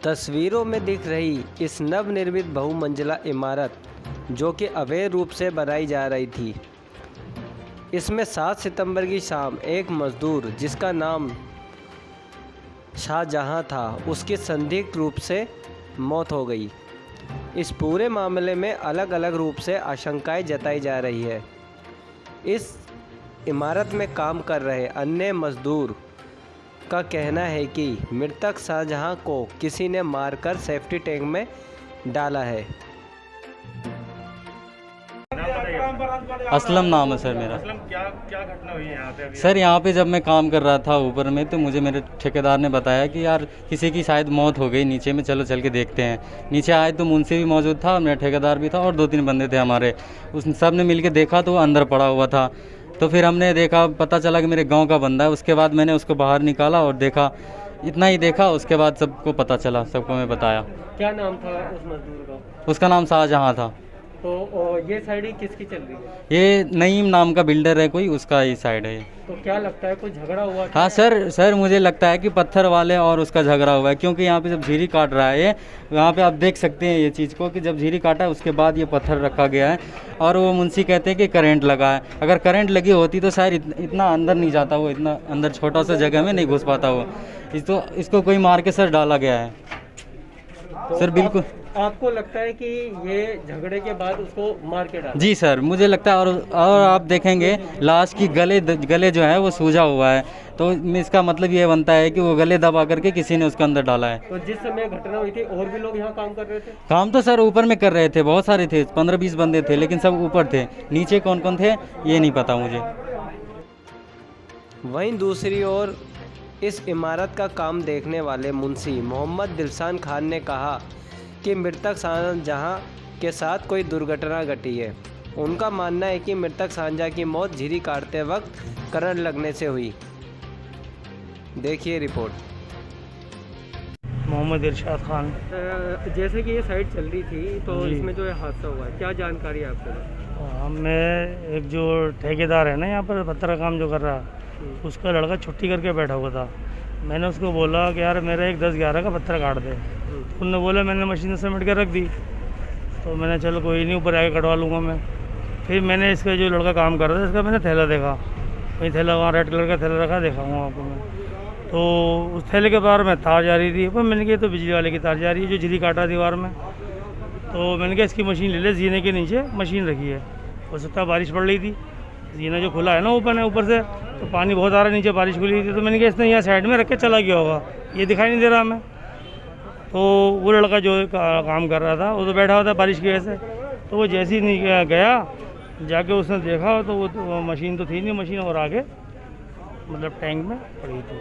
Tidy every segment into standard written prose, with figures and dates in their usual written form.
तस्वीरों में दिख रही इस नवनिर्मित बहुमंजिला इमारत जो कि अवैध रूप से बनाई जा रही थी, इसमें 7 सितंबर की शाम एक मजदूर जिसका नाम शाहजहां था, उसकी संदिग्ध रूप से मौत हो गई। इस पूरे मामले में अलग अलग रूप से आशंकाएं जताई जा रही है। इस इमारत में काम कर रहे अन्य मजदूर का कहना है कि मृतक शाहजहां को किसी ने मारकर सेफ्टी टैंक में डाला है। असलम नाम है सर मेरा। असलम, क्या घटना हुई है यहाँ पे अभी? सर यहाँ पे जब मैं काम कर रहा था ऊपर में, तो मुझे मेरे ठेकेदार ने बताया कि यार किसी की शायद मौत हो गई नीचे में, चलो चल के देखते हैं। नीचे आए तो मुंशी भी मौजूद था, मेरा ठेकेदार भी था और 2-3 बंदे थे हमारे। उस सब ने मिल के देखा तो वो अंदर पड़ा हुआ था। तो फिर हमने देखा, पता चला कि मेरे गाँव का बंदा है। उसके बाद मैंने उसको बाहर निकाला और देखा, इतना ही देखा। उसके बाद सबको पता चला, सबको मैं बताया। क्या नाम था उस मजदूर का? उसका नाम शाहजहां था। तो ये साइड ही किसकी चल रही है? ये नईम नाम का बिल्डर है कोई, उसका ही साइड है। तो क्या लगता है कोई झगड़ा हुआ? हाँ सर मुझे लगता है कि पत्थर वाले और उसका झगड़ा हुआ है, क्योंकि यहाँ पे जब झीरी काट रहा है, यहाँ पे आप देख सकते हैं ये चीज़ को कि जब झीरी काटा है उसके बाद ये पत्थर रखा गया है। और वो मुंशी कहते हैं कि करंट लगा है। अगर करंट लगी होती तो शायद इतना अंदर नहीं जाता वो, इतना अंदर छोटा सा जगह में नहीं घुस पाता वो। इसको कोई मार के सर डाला गया है। तो सर बिल्कुल। आपको लगता है कि ये झगड़े के बाद उसको मार के डाला? जी सर, मुझे लगता है। और आप देखेंगे लाश की गले जो है वो सूजा हुआ है, तो इसका मतलब ये बनता है कि वो गले दबा करके किसी ने उसके अंदर डाला है। तो जिस समय घटना हुई थी और भी लोग यहाँ काम कर रहे थे? काम तो सर ऊपर में कर रहे थे, बहुत सारे थे, 15-20 बंदे थे, लेकिन सब ऊपर थे। नीचे कौन कौन थे ये नहीं पता मुझे। वहीं दूसरी ओर इस इमारत का काम देखने वाले मुंशी मोहम्मद दिलशान खान ने कहा कि मृतक शाहजहां के साथ कोई दुर्घटना घटी है। उनका मानना है कि मृतक शाहजहां की मौत झिरी काटते वक्त करंट लगने से हुई। देखिए रिपोर्ट। मोहम्मद इरशाद खान। जैसे कि ये साइट चल रही थी तो जी। इसमें जो है हादसा हुआ है, क्या जानकारी है आपको? मैं एक जो ठेकेदार है ना यहाँ पर पत्थर का काम जो कर रहा, उसका लड़का छुट्टी करके बैठा हुआ था। मैंने उसको बोला कि यार मेरा एक 10-11 का पत्थर काट दे। उन्होंने बोला, मैंने मशीन से समेट के रख दी। तो मैंने चलो कोई नहीं, ऊपर आके कटवा लूँगा मैं। फिर मैंने इसका जो लड़का काम कर रहा था इसका मैंने थैला देखा, वही थैला वहाँ रेड कलर का थैला रखा, देखा हूँ आपको मैं। तो उस थैले के बाहर में तार जा रही थी, पर मैंने कहा तो बिजली वाले की तार जा रही है जो झिरी काटा दीवार में। तो मैंने कहा इसकी मशीन ले ले, जीने के नीचे मशीन रखी है। हो सकता है बारिश पड़ रही थी, जीना जो खुला है ना ओपन है ऊपर से, तो पानी बहुत आ रहा है, नीचे बारिश खुली थी। तो मैंने कहा इसने यहाँ साइड में रख के चला गया होगा, ये दिखाई नहीं दे रहा हमें। तो वो लड़का जो काम कर रहा था वो तो बैठा हुआ था बारिश की वजह से। तो वो जैसे ही नहीं गया, जाके उसने देखा तो वो मशीन तो थी नहीं, मशीन और आगे मतलब टैंक में पड़ी थी।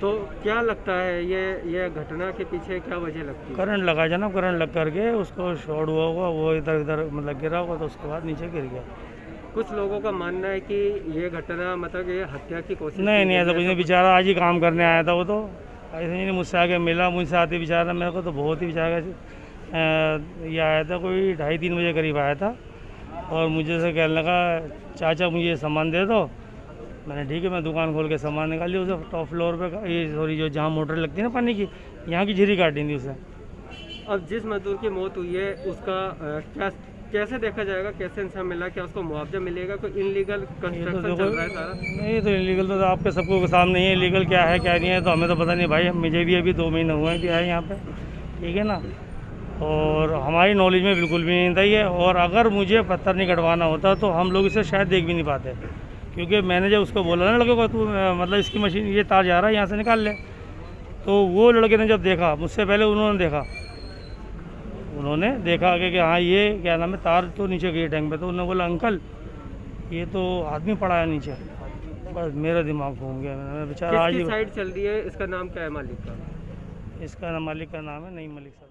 तो क्या लगता है ये घटना के पीछे क्या वजह लगती है? करंट लगा जनाब, करंट लग करके उसको शॉर्ट हुआ होगा, वो इधर उधर मतलब गिरा होगा, तो उसके बाद नीचे गिर गया। कुछ लोगों का मानना है कि ये घटना मतलब ये हत्या की कोशिश नहीं ऐसा कुछ नहीं, बेचारा आज ही काम करने आया था वो, तो ऐसे नहीं मुझसे आके मिला, मुझसे आते बेचारा मेरे को तो बहुत ही बेचारा ये आया था, कोई 2:30-3 बजे करीब आया था। और मुझे से कहने लगा, चाचा मुझे सामान दे दो। मैंने ठीक है, मैं दुकान खोल के सामान निकाली। उसे टॉप फ्लोर पे ये सॉरी जो जहाँ मोटर लगती है ना पानी की, यहाँ की झिरी काटी थी उसे। अब जिस मजदूर की मौत हुई है उसका कैसे देखा जाएगा, कैसे इंसान मिला, क्या उसको मुआवजा मिलेगा? कोई इनलीगल कंस्ट्रक्शन चल रहा है सारा? नहीं तो इलीगल तो आपके सबको सामने ही है, इलीगल क्या है क्या नहीं है तो हमें तो पता नहीं भाई। मुझे भी अभी 2 महीने हुए हैं कि है यहाँ पे, ठीक है ना। और हमारी नॉलेज में बिल्कुल भी नहीं था ये। और अगर मुझे पत्थर नहीं कटवाना होता तो हम लोग इसे शायद देख भी नहीं पाते, क्योंकि मैंने जब उसको बोला ना लड़के को, तू मतलब इसकी मशीन ये तार जा रहा है यहाँ से निकाल ले, तो वो लड़के ने जब देखा, मुझसे पहले उन्होंने देखा आगे कि हाँ ये क्या नाम है, तार तो नीचे गई टैंक पे। तो उन्होंने बोला, अंकल ये तो आदमी पड़ा है नीचे। बस मेरा दिमाग घूम गया। मैंने बेचारा आज ही साइड चल रही है, इसका नाम क्या है मालिक का? इसका मालिक का नाम है नईम मलिक साहब।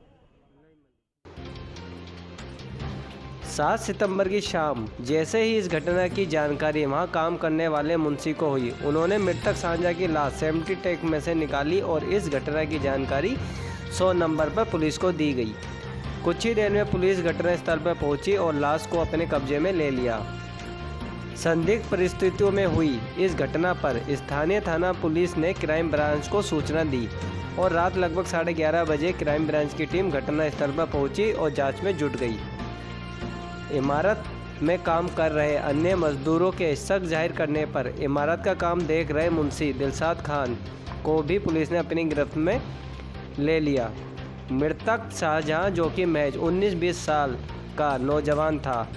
7 सितंबर की शाम जैसे ही इस घटना की जानकारी वहां काम करने वाले मुंशी को हुई, उन्होंने मृतक शाहजहां की लाश सेफ्टी टैंक में से निकाली और इस घटना की जानकारी 100 नंबर पर पुलिस को दी गई। कुछ ही देर में पुलिस घटनास्थल पर पहुंची और लाश को अपने कब्जे में ले लिया। संदिग्ध परिस्थितियों में हुई इस घटना पर स्थानीय थाना पुलिस ने क्राइम ब्रांच को सूचना दी और रात लगभग 11:30 बजे क्राइम ब्रांच की टीम घटनास्थल पर पहुंची और जांच में जुट गई। इमारत में काम कर रहे अन्य मजदूरों के शक जाहिर करने पर इमारत का काम देख रहे मुंशी दिलशाद खान को भी पुलिस ने अपनी गिरफ्त में ले लिया। मृतक शाहजहां जो कि महज 19-20 साल का नौजवान था,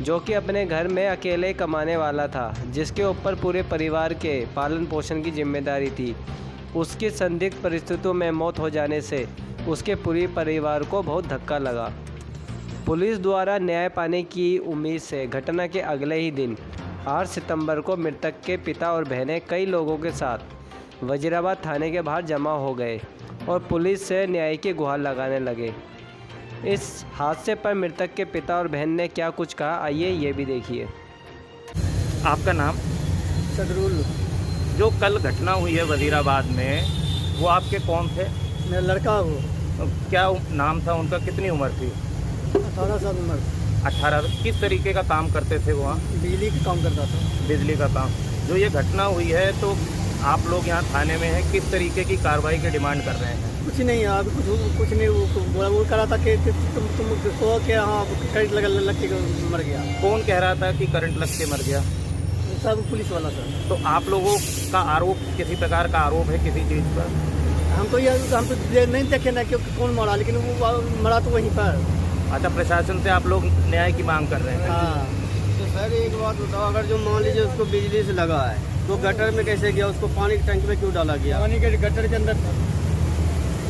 जो कि अपने घर में अकेले कमाने वाला था, जिसके ऊपर पूरे परिवार के पालन पोषण की जिम्मेदारी थी। उसकी संदिग्ध परिस्थितियों में मौत हो जाने से उसके पूरे परिवार को बहुत धक्का लगा। पुलिस द्वारा न्याय पाने की उम्मीद से घटना के अगले ही दिन 8 सितंबर को मृतक के पिता और बहनें कई लोगों के साथ वजीराबाद थाने के बाहर जमा हो गए और पुलिस से न्याय की गुहार लगाने लगे। इस हादसे पर मृतक के पिता और बहन ने क्या कुछ कहा, आइए ये भी देखिए। आपका नाम? सदरुल। जो कल घटना हुई है वजीराबाद में, वो आपके कौन थे? मेरा लड़का हो। क्या नाम था उनका? कितनी उम्र थी? 18 साल उम्र। 18। किस तरीके का काम करते थे वहाँ? बिजली का काम करता था। बिजली का काम। जो ये घटना हुई है तो आप लोग यहाँ थाने में हैं, किस तरीके की कार्रवाई की डिमांड कर रहे हैं? कुछ नहीं, अभी कुछ नहीं। वो कह रहा था कि तुम कहो कि हाँ करंट लग के मर गया। कौन कह रहा था कि करंट लग के मर गया? सब पुलिस वाला सर। तो आप लोगों का आरोप, किसी प्रकार का आरोप है किसी चीज़ पर? हम तो नहीं देखे ना कि कौन मरा, लेकिन वो मरा तो वहीं पर। अच्छा, प्रशासन से आप लोग न्याय की मांग कर रहे हैं? हाँ। तो सर एक बात बताओ, अगर जो मान लीजिए उसको बिजली से लगा है तो गटर में कैसे गया? उसको पानी के टैंक में क्यों डाला गया? पानी के गटर के अंदर था।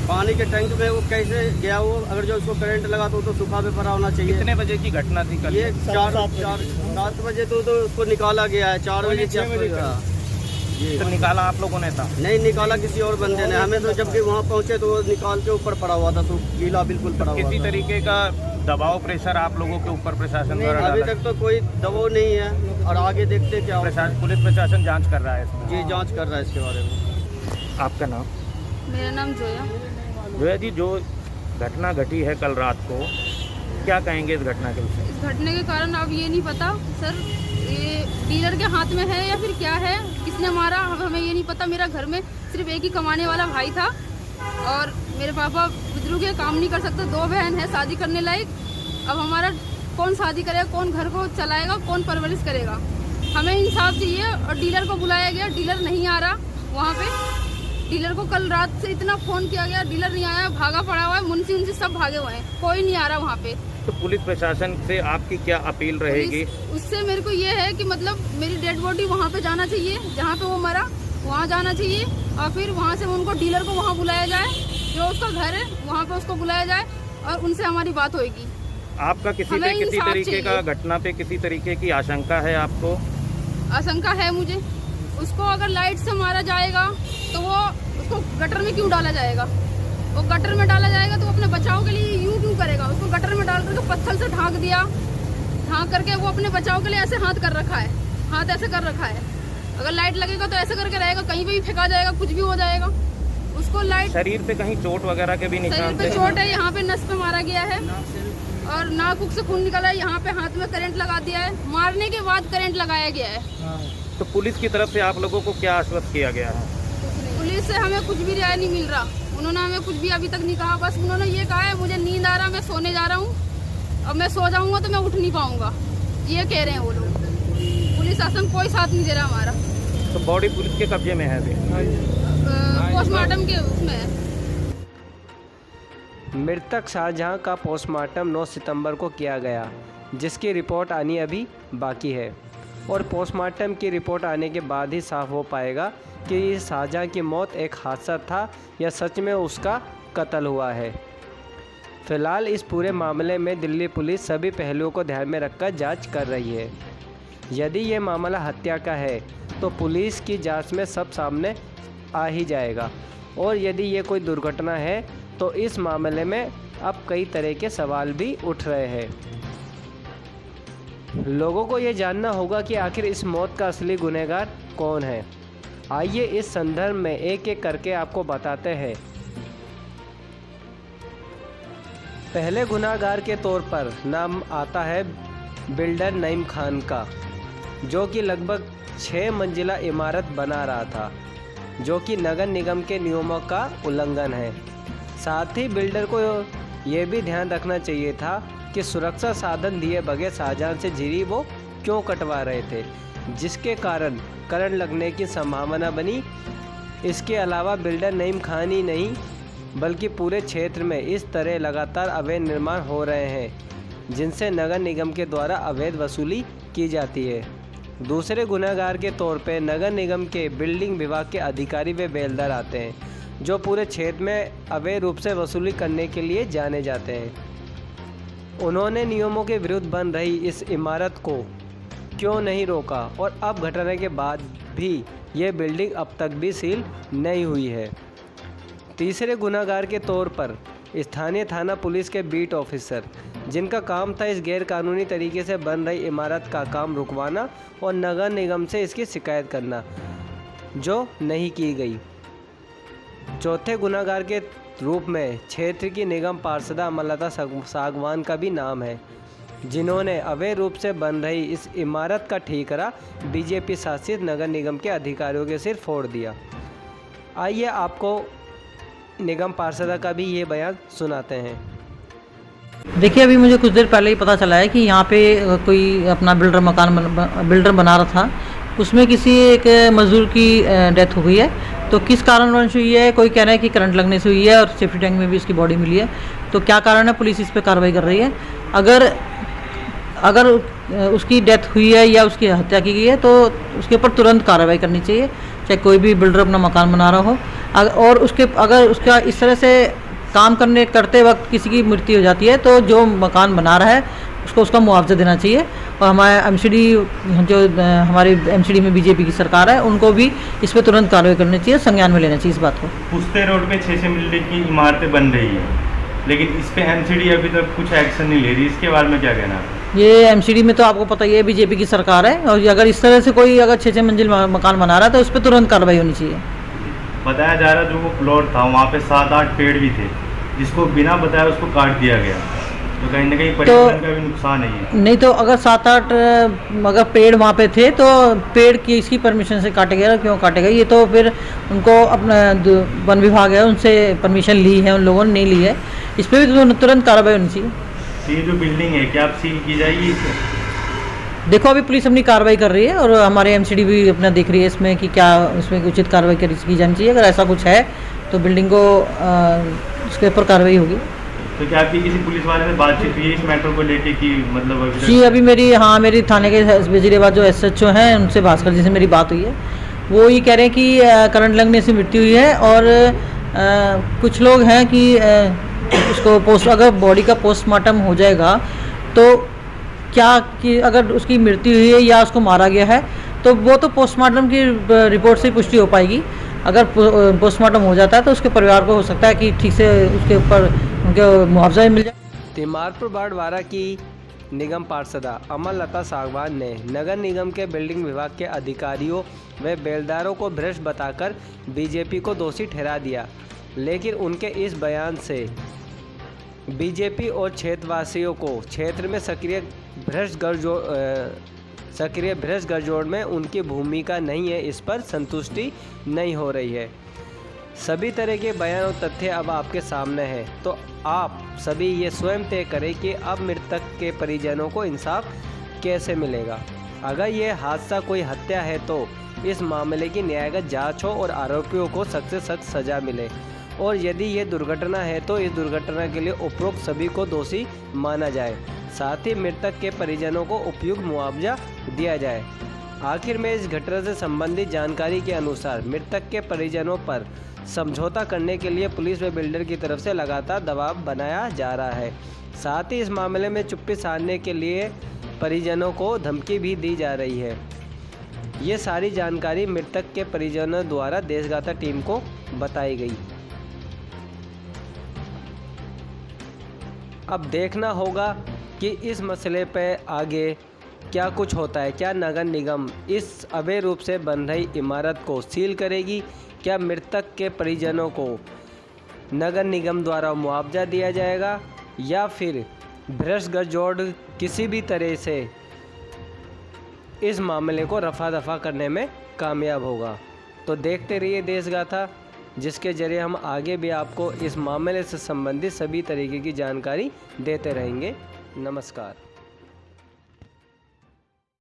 पानी के टैंक में वो कैसे गया? वो अगर जो उसको करंट लगा तो सूखा पे पड़ा होना चाहिए। कितने बजे की घटना थी कल? ये 7 बजे तो उसको निकाला गया है। 4 बजे तो निकाला आप लोगों ने था? नहीं निकाला, किसी और बंदे ने। हमें तो जब भी वहाँ पहुँचे तो वो निकाल के ऊपर पड़ा हुआ था, तो गीला बिल्कुल पड़ा हुआ था। किसी तरीके का दबाव प्रेशर आप लोगों के ऊपर प्रशासन द्वारा? अभी तक तो कोई दबाव नहीं है और आगे देखते क्या। पुलिस प्रशासन जांच कर रहा है इसमें? जी जांच कर रहा है इसके बारे में। आपका नाम? मेरा नाम जोया। जोया जी, जो घटना घटी है कल रात को, क्या कहेंगे इस घटना के विषय? इस घटना के कारण अब ये नहीं पता सर, ये डीलर के हाथ में है या फिर क्या है, किसने मारा हमें ये नहीं पता। मेरा घर में सिर्फ एक ही कमाने वाला भाई था और मेरे पापा बुजुर्ग है, काम नहीं कर सकते। 2 बहन है शादी करने लायक। अब हमारा कौन शादी करेगा, कौन घर को चलाएगा, कौन परवरिश करेगा? हमें इंसाफ चाहिए। और डीलर को बुलाया गया, डीलर नहीं आ रहा वहाँ पे। डीलर को कल रात से इतना फ़ोन किया गया, डीलर नहीं आया, भागा पड़ा हुआ है। मुंशी उनसे सब भागे हुए हैं, कोई नहीं आ रहा वहाँ पे। तो पुलिस प्रशासन से आपकी क्या अपील रहेगी? उससे मेरे को ये है कि मतलब मेरी डेड बॉडी वहाँ पे जाना चाहिए, जहाँ पे वो मरा वहाँ जाना चाहिए। और फिर वहाँ से उनको डीलर को वहाँ बुलाया जाए, जो उसका घर है वहाँ पे उसको बुलाया जाए और उनसे हमारी बात होगी। आपका किसी तरीके का घटना पे किसी तरीके की आशंका है आपको? आशंका है मुझे। उसको अगर लाइट से मारा जाएगा तो वो उसको गटर में क्यों डाला जाएगा? वो गटर में डाला जाएगा तो वो अपने बचाव के लिए यूँ क्यों करेगा? उसको गटर में डाल करके पत्थर से ढांक दिया, ढांक करके वो अपने बचाव के लिए ऐसे हाथ कर रखा है, हाथ ऐसे कर रखा है। अगर लाइट लगेगा तो ऐसे करके रहेगा, कहीं पे भी फेंका जाएगा, कुछ भी हो जाएगा। उसको लाइट, शरीर पे कहीं चोट वगैरह के भी निशान? शरीर पे चोट है, यहाँ पे नस पे मारा गया है और नाक से खून निकला है। यहाँ पे हाथ में करंट लगा दिया है, मारने के बाद करंट लगाया गया है। तो पुलिस की तरफ से आप लोगों को क्या आश्वस्त किया गया है? पुलिस से हमें कुछ भी रियायत नहीं मिल रहा। उन्होंने हमें कुछ भी अभी तक नहीं कहा। बस उन्होंने ये कहा है मुझे नींद आ रहा, मैं सोने जा रहा हूँ, अब मैं सो जाऊँगा तो मैं उठ नहीं पाऊँगा, ये कह रहे हैं वो लोग। पुलिस शासन कोई साथ नहीं दे रहा हमारा। तो बॉडी पुलिस के कब्जे में है अभी? पोस्टमार्टम के उसमें है। मृतक शाहजहां का पोस्टमार्टम 9 सितंबर को किया गया, जिसकी रिपोर्ट आनी अभी बाकी है और पोस्टमार्टम की रिपोर्ट आने के बाद ही साफ हो पाएगा कि शाहजहां की मौत एक हादसा था या सच में उसका कत्ल हुआ है। फिलहाल इस पूरे मामले में दिल्ली पुलिस सभी पहलुओं को ध्यान में रखकर जांच कर रही है। यदि ये मामला हत्या का है तो पुलिस की जांच में सब सामने आ ही जाएगा और यदि ये कोई दुर्घटना है तो इस मामले में अब कई तरह के सवाल भी उठ रहे हैं। लोगों को ये जानना होगा कि आखिर इस मौत का असली गुनहगार कौन है। आइए इस संदर्भ में एक एक करके आपको बताते हैं। पहले गुनहगार के तौर पर नाम आता है बिल्डर नईम खान का। जो कि लगभग 6 मंजिला इमारत बना रहा था, जो कि नगर निगम के नियमों का उल्लंघन है। साथ ही बिल्डर को ये भी ध्यान रखना चाहिए था कि सुरक्षा साधन दिए बगैर शाहजहां से जीरी वो क्यों कटवा रहे थे, जिसके कारण करंट लगने की संभावना बनी। इसके अलावा बिल्डर नईम खान ही नहीं बल्कि पूरे क्षेत्र में इस तरह लगातार अवैध निर्माण हो रहे हैं, जिनसे नगर निगम के द्वारा अवैध वसूली की जाती है। दूसरे गुनहगार के तौर पर नगर निगम के बिल्डिंग विभाग के अधिकारी व बेलदार आते हैं, जो पूरे क्षेत्र में अवैध रूप से वसूली करने के लिए जाने जाते हैं। उन्होंने नियमों के विरुद्ध बन रही इस इमारत को क्यों नहीं रोका और अब घटना के बाद भी ये बिल्डिंग अब तक भी सील नहीं हुई है। तीसरे गुनहगार के तौर पर स्थानीय थाना पुलिस के बीट ऑफिसर, जिनका काम था इस गैरकानूनी तरीके से बन रही इमारत का काम रुकवाना और नगर निगम से इसकी शिकायत करना, जो नहीं की गई। चौथे गुनहगार के रूप में क्षेत्र की निगम पार्षदा अमरलता सागवान का भी नाम है, जिन्होंने अवैध रूप से बन रही इस इमारत का ठीकरा बीजेपी शासित नगर निगम के अधिकारियों के सिर फोड़ दिया। आइए आपको निगम पार्षदा का भी ये बयान सुनाते हैं। देखिए, अभी मुझे कुछ देर पहले ही पता चला है कि यहाँ पे कोई अपना बिल्डर बना रहा था, उसमें किसी एक मजदूर की डेथ हो गई है। तो किस कारणवश हुई है, कोई कह रहा है कि करंट लगने से हुई है और सेफ्टी टैंक में भी उसकी बॉडी मिली है। तो क्या कारण है, पुलिस इस पर कार्रवाई कर रही है। अगर उसकी डेथ हुई है या उसकी हत्या की गई है तो उसके ऊपर तुरंत कार्रवाई करनी चाहिए, चाहे कोई भी बिल्डर अपना मकान बना रहा हो। और अगर उसका इस तरह से काम करते वक्त किसी की मृत्यु हो जाती है तो जो मकान बना रहा है उसको उसका मुआवजा देना चाहिए। और हमारे हमारी एमसीडी में बीजेपी की सरकार है, उनको भी इस पर तुरंत कार्रवाई करनी चाहिए, संज्ञान में लेना चाहिए इस बात को। पुश्ते रोड पे 6 मंजिले की इमारतें बन रही है, लेकिन इस पे एमसीडी अभी तक कुछ एक्शन नहीं ले रही, इसके बारे में क्या कहना है? ये एमसीडी में तो आपको पता ही है बीजेपी की सरकार है, और अगर इस तरह से कोई अगर 6 मंजिल मकान बना रहा है तो उस पर तुरंत कार्रवाई होनी चाहिए। बताया जा रहा है जो वो प्लॉट था वहाँ पे 7-8 पेड़ भी थे, जिसको बिना बताया उसको काट दिया गया, तो कहीं ना कहीं पर्यावरण का भी नुकसान है। नहीं तो अगर 7-8 अगर पेड़ वहाँ पे थे तो पेड़ किसकी परमिशन से काटे गए, क्यों काटे गए, ये तो फिर उनको अपना वन विभाग है उनसे परमिशन ली है, उन लोगों ने नहीं ली है। इस पर भी तो तुरंत कार्रवाई होनी चाहिए। ये जो बिल्डिंग है क्या अब सील की जाएगी? देखो, अभी पुलिस अपनी कार्रवाई कर रही है और हमारे एमसीडी भी अपना देख रही है इसमें कि क्या इसमें उचित कार्रवाई की जानी चाहिए। अगर ऐसा कुछ है तो बिल्डिंग को उसके ऊपर कार्रवाई होगी। तो क्या आपकी किसी पुलिस वाले से बातचीत हुई इस मैटर को लेके कि मतलब? जी, अभी मेरी थाने के वजीराबाद जो SHO हैं उनसे भास्कर जी से मेरी बात हुई है। वो ये कह रहे हैं कि करंट लगने से मृत्यु हुई है और कुछ लोग हैं कि उसको अगर बॉडी का पोस्टमार्टम हो जाएगा तो क्या कि अगर उसकी मृत्यु हुई है या उसको मारा गया है तो वो तो पोस्टमार्टम की रिपोर्ट से पुष्टि हो पाएगी। अगर पोस्टमार्टम हो जाता है तो उसके परिवार को हो सकता है कि ठीक से उसके ऊपर उनके मुआवजा मिल जाए। तिमारपुर बाड़वारा की निगम पार्षदा अमरलता सागवान ने नगर निगम के बिल्डिंग विभाग के अधिकारियों व बेलदारों को भ्रष्ट बताकर बीजेपी को दोषी ठहरा दिया, लेकिन उनके इस बयान से बीजेपी और क्षेत्रवासियों को क्षेत्र में सक्रिय भ्रष्ट गठजोड़ में उनकी भूमिका नहीं है, इस पर संतुष्टि नहीं हो रही है। सभी तरह के बयान और तथ्य अब आपके सामने हैं, तो आप सभी ये स्वयं तय करें कि अब मृतक के परिजनों को इंसाफ कैसे मिलेगा। अगर ये हादसा कोई हत्या है तो इस मामले की न्यायिक जांच हो और आरोपियों को सख्त से सख्त सजा मिले, और यदि ये दुर्घटना है तो इस दुर्घटना के लिए उपरोक्त सभी को दोषी माना जाए, साथ ही मृतक के परिजनों को उपयुक्त मुआवजा दिया जाए। आखिर में इस घटना से संबंधित जानकारी के अनुसार मृतक के परिजनों पर समझौता करने के लिए पुलिस व बिल्डर की तरफ से लगातार दबाव बनाया जा रहा है। साथ ही इस मामले में चुप्पी साधने के लिए परिजनों को धमकी भी दी जा रही है। ये सारी जानकारी मृतक के परिजनों द्वारा देशगाथा टीम को बताई गई। अब देखना होगा कि इस मसले पर आगे क्या कुछ होता है। क्या नगर निगम इस अवैध रूप से बन रही इमारत को सील करेगी? क्या मृतक के परिजनों को नगर निगम द्वारा मुआवजा दिया जाएगा, या फिर भ्रष्ट गठजोड़ किसी भी तरह से इस मामले को रफा दफा करने में कामयाब होगा। तो देखते रहिए देशगाथा, जिसके ज़रिए हम आगे भी आपको इस मामले से संबंधित सभी तरीके की जानकारी देते रहेंगे। नमस्कार।